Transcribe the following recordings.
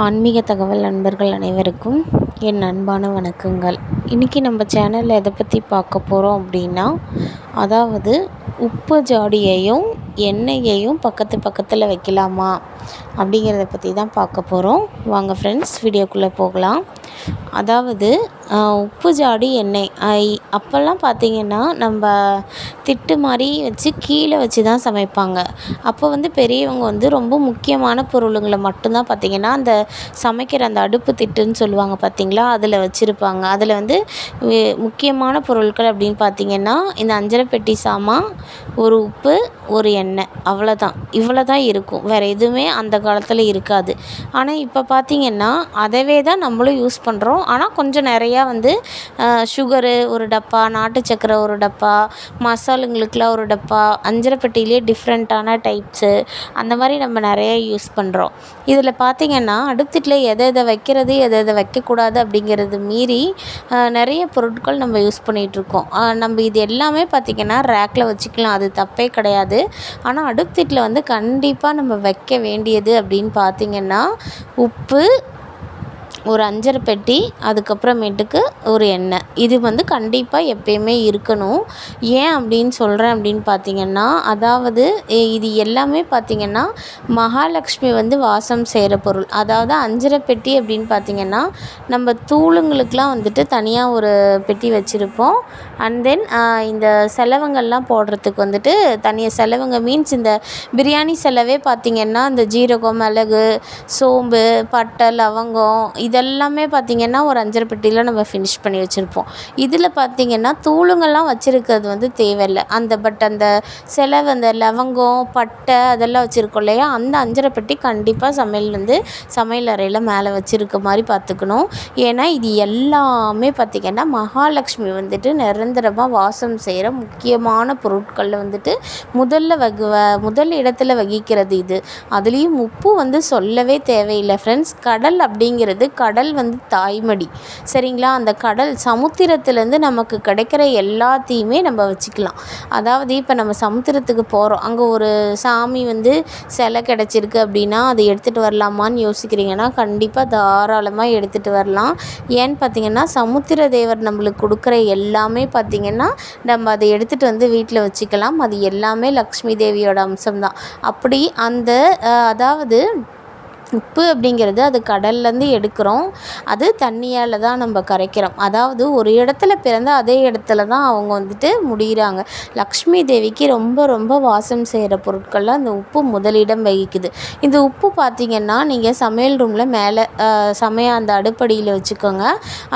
ஆன்மீக தகவல் நண்பர்கள் அனைவருக்கும் என் அன்பான வணக்கங்கள். இன்றைக்கி நம்ம சேனலில் எதை பற்றி பார்க்க போகிறோம் அப்படின்னா, அதாவது உப்பு ஜாடியையும் எண்ணெயையும் பக்கத்தில் வைக்கலாமா அப்படிங்கிறத பற்றி தான் பார்க்க போகிறோம். வாங்க ஃப்ரெண்ட்ஸ், வீடியோக்குள்ளே போகலாம். அதாவது உப்பு ஜாடி எண்ணெய் அப்போல்லாம் பார்த்திங்கன்னா நம்ம திட்டு மாதிரி வச்சு கீழே வச்சு தான் சமைப்பாங்க. அப்போ பெரியவங்க ரொம்ப முக்கியமான பொருளுங்களை மட்டும்தான் பார்த்திங்கன்னா அந்த சமைக்கிற அந்த அடுப்பு திட்டுன்னு சொல்லுவாங்க பார்த்திங்களா, அதில் வச்சுருப்பாங்க. அதில் முக்கியமான பொருட்கள் அப்படின்னு பார்த்திங்கன்னா இந்த அஞ்சரை பெட்டி சாமான், ஒரு உப்பு, ஒரு எண்ணெய், இவ்வளோ தான் இருக்கும். வேறு எதுவுமே அந்த காலத்தில் இருக்காது. ஆனால் இப்போ பார்த்திங்கன்னா அதவே தான் நம்மளும் யூஸ் பண்ணுறோம். ஆனால் கொஞ்சம் நிறையா சுகரு ஒரு டப்பா, நாட்டு சக்கரை ஒரு டப்பா, மசாலுங்களுக்கெலாம் ஒரு டப்பா, அஞ்சரை பெட்டியிலே டிஃப்ரெண்ட்டான டைப்ஸு அந்த மாதிரி நம்ம நிறையா யூஸ் பண்ணுறோம். இதில் பார்த்திங்கன்னா அடுத்தட்டில் எதை வைக்கிறது எதை வைக்கக்கூடாது அப்படிங்கிறது மீறி நிறைய பொருட்கள் நம்ம யூஸ் பண்ணிகிட்ருக்கோம். நம்ம இது எல்லாமே பார்த்திங்கன்னா ரேக்கில் வச்சுக்கலாம், அது தப்பே கிடையாது. ஆனால் அடுத்தட்டில் கண்டிப்பாக நம்ம வைக்க வேண்டியது அப்படின்னு பார்த்திங்கன்னா உப்பு, ஒரு அஞ்சரை பெட்டி, அதுக்கப்புறமேட்டுக்கு ஒரு எண்ணெய். இது கண்டிப்பாக எப்பயுமே இருக்கணும். ஏன் அப்படின்னு சொல்கிறேன் அப்படின்னு பார்த்திங்கன்னா, அதாவது இது எல்லாமே பார்த்திங்கன்னா மகாலட்சுமி வாசம் செய்கிற பொருள். அதாவது அஞ்சரை பெட்டி அப்படின்னு பார்த்திங்கன்னா நம்ம தூளுங்களுக்கெலாம் தனியாக ஒரு பெட்டி வச்சுருப்போம். அண்ட் தென் இந்த செலவுங்கள்லாம் போடுறதுக்கு தனியாக செலவுங்க மீன்ஸ் இந்த பிரியாணி செலவே பார்த்திங்கன்னா இந்த ஜீரகம், மிளகு, சோம்பு, பட்டை, லவங்கம் இதெல்லாமே பார்த்திங்கன்னா ஒரு அஞ்சரை பெட்டியில் நம்ம ஃபினிஷ் பண்ணி வச்சுருப்போம். இதில் பார்த்திங்கன்னா தூளுங்கள்லாம் வச்சுருக்கிறது தேவையில்லை. அந்த செலவு, அந்த லவங்கம், பட்டை அதெல்லாம் வச்சுருக்கோம் இல்லையா, அந்த அஞ்சரை பெட்டி கண்டிப்பாக சமையல் அறையில் மேலே வச்சுருக்க மாதிரி பார்த்துக்கணும். ஏன்னா இது எல்லாமே பார்த்திங்கன்னா மகாலட்சுமி நிரந்தரமாக வாசம் செய்கிற முக்கியமான பொருட்களில் முதல் இடத்துல வகிக்கிறது இது. அதுலேயும் உப்பு சொல்லவே தேவையில்லை ஃப்ரெண்ட்ஸ். கடல் அப்படிங்கிறது கடல் தாய்மடி, சரிங்களா? அந்த கடல் சமுத்திரத்துலேருந்து நமக்கு கிடைக்கிற எல்லாத்தையுமே நம்ம வச்சுக்கலாம். அதாவது இப்போ நம்ம சமுத்திரத்துக்கு போகிறோம், அங்கே ஒரு சாமி சிலை கிடச்சிருக்கு அப்படின்னா அதை எடுத்துகிட்டு வரலாமான்னு யோசிக்கிறீங்கன்னா கண்டிப்பாக தாராளமாக எடுத்துகிட்டு வரலாம். ஏன்னு பார்த்திங்கன்னா சமுத்திர தேவர் நம்மளுக்கு கொடுக்குற எல்லாமே பார்த்திங்கன்னா நம்ம அதை எடுத்துகிட்டு வீட்டில் வச்சுக்கலாம். அது எல்லாமே லக்ஷ்மி தேவியோட அம்சம்தான். அப்படி அதாவது உப்பு அப்படிங்கிறது அது கடல்லேருந்து எடுக்கிறோம், அது தண்ணியால் தான் நம்ம கரைக்கிறோம். அதாவது ஒரு இடத்துல பிறந்த அதே இடத்துல தான் அவங்க முடிகிறாங்க. லக்ஷ்மி தேவிக்கு ரொம்ப ரொம்ப வாசம் செய்கிற பொருட்களில் அந்த உப்பு முதலிடம் வகிக்குது. இந்த உப்பு பார்த்திங்கன்னா நீங்கள் சமையல் ரூமில் மேலே அந்த அடுப்படியில் வச்சுக்கோங்க.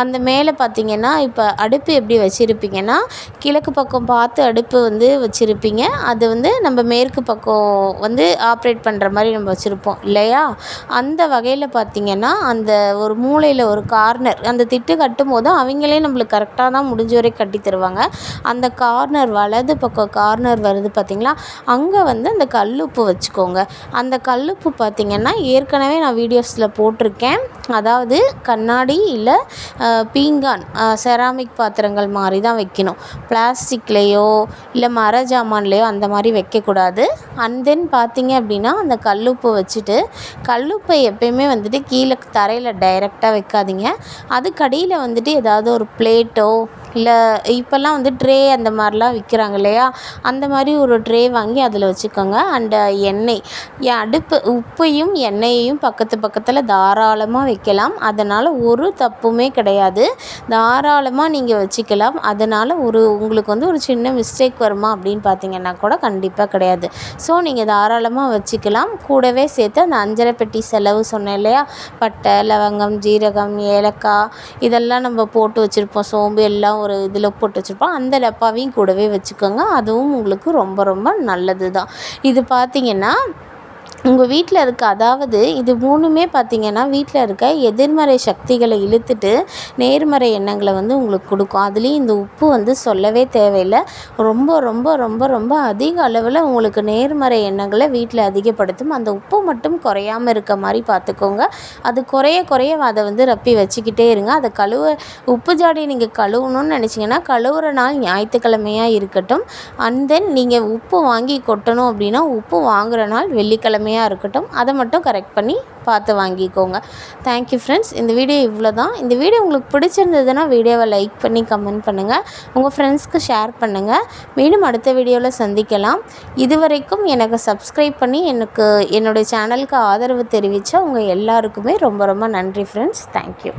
அந்த மேலே பார்த்திங்கன்னா இப்போ அடுப்பு எப்படி வச்சுருப்பீங்கன்னா கிழக்கு பக்கம் பார்த்து அடுப்பு வச்சுருப்பீங்க. அது நம்ம மேற்கு பக்கம் ஆப்ரேட் பண்ணுற மாதிரி நம்ம வச்சுருப்போம் இல்லையா? அந்த வகையில் பார்த்திங்கன்னா அந்த ஒரு மூலையில் ஒரு கார்னர், அந்த திட்டு கட்டும் போது அவங்களே நம்மளுக்கு கரெக்டாக தான் முடிஞ்ச வரை கட்டி தருவாங்க. அந்த கார்னர் வலது பக்கம் கார்னர் வருது பார்த்திங்களா, அங்கே அந்த கல்லுப்பு வச்சுக்கோங்க. அந்த கல்லுப்பு பார்த்திங்கன்னா ஏற்கனவே நான் வீடியோஸில் போட்டிருக்கேன். அதாவது கண்ணாடி இல்லை பீங்கான் செராமிக் பாத்திரங்கள் மாதிரி தான் வைக்கணும். பிளாஸ்டிக்லேயோ இல்லை மர ஜாமான்லேயோ அந்த மாதிரி வைக்கக்கூடாது. அண்ட் தென் பார்த்திங்க அப்படின்னா அந்த கல்லுப்பு வச்சுட்டு கல்லுப்பை எப்பயுமே கீழே தரையில் டைரெக்டாக வைக்காதீங்க. அதுக்கடியில் ஏதாவது ஒரு பிளேட்டோ இல்லை இப்போல்லாம் ட்ரே அந்த மாதிரிலாம் விற்கிறாங்க இல்லையா, அந்த மாதிரி ஒரு ட்ரே வாங்கி அதில் வச்சுக்கோங்க. அண்டு எண்ணெய், அடுப்பு உப்பையும் எண்ணெயையும் பக்கத்தில் தாராளமாக வைக்கலாம். அதனால் ஒரு தப்புமே கிடையாது, தாராளமாக நீங்கள் வச்சுக்கலாம். அதனால் உங்களுக்கு ஒரு சின்ன மிஸ்டேக் வருமா அப்படின்னு பார்த்தீங்கன்னா கூட கண்டிப்பாக கிடையாது. ஸோ நீங்கள் தாராளமாக வச்சுக்கலாம். கூடவே சேர்த்து அந்த அஞ்சரை பெட்டி செலவு சொன்னேன் இல்லையா, பட்டை, லவங்கம், ஜீரகம், ஏலக்காய் இதெல்லாம் நம்ம போட்டு வச்சுருப்போம், சோம்பு எல்லாம் ஒரு இதில் போட்டு வச்சுருப்போம். அந்த டப்பாவையும் கூடவே வச்சுக்கோங்க. அதுவும் உங்களுக்கு ரொம்ப ரொம்ப நல்லது தான். இது பார்த்திங்கன்னா உங்கள் வீட்டில் இருக்க, அதாவது இது மூணுமே பார்த்திங்கன்னா வீட்டில் இருக்க எதிர்மறை சக்திகளை இழுத்துட்டு நேர்மறை எண்ணங்களை உங்களுக்கு கொடுக்கும். அதுலேயும் இந்த உப்பு சொல்லவே தேவையில்லை. ரொம்ப ரொம்ப ரொம்ப ரொம்ப அதிக அளவில் உங்களுக்கு நேர்மறை எண்ணங்களை வீட்டில் அதிகப்படுத்தும். அந்த உப்பு மட்டும் குறையாமல் இருக்க மாதிரி பார்த்துக்கோங்க. அது குறைய அதை ரப்பி வச்சுக்கிட்டே இருங்க. அதை உப்பு ஜாடியை நீங்கள் கழுவணும்னு நினச்சிங்கன்னா கழுவுற நாள் ஞாயிற்றுக்கிழமையாக இருக்கட்டும். அண்ட் தென் நீங்கள் உப்பு வாங்கி கொட்டணும் அப்படின்னா உப்பு வாங்குகிற நாள் வெள்ளிக்கிழமை கம்மியாக இருக்கட்டும், அதை மட்டும் கரெக்ட் பண்ணி பார்த்து வாங்கிக்கோங்க. Thank you friends. இந்த வீடியோ இவ்வளோ தான். இந்த வீடியோ உங்களுக்கு பிடிச்சிருந்ததுன்னா வீடியோவை லைக் பண்ணி கமெண்ட் பண்ணுங்கள், உங்கள் ஃப்ரெண்ட்ஸ்க்கு ஷேர் பண்ணுங்கள். மீண்டும் அடுத்த வீடியோவில் சந்திக்கலாம். இதுவரைக்கும் எனக்கு சப்ஸ்கிரைப் பண்ணி என்னுடைய சேனலுக்கு ஆதரவு தெரிவித்த உங்கள் எல்லாருக்குமே ரொம்ப ரொம்ப நன்றி ஃப்ரெண்ட்ஸ். தேங்க்யூ.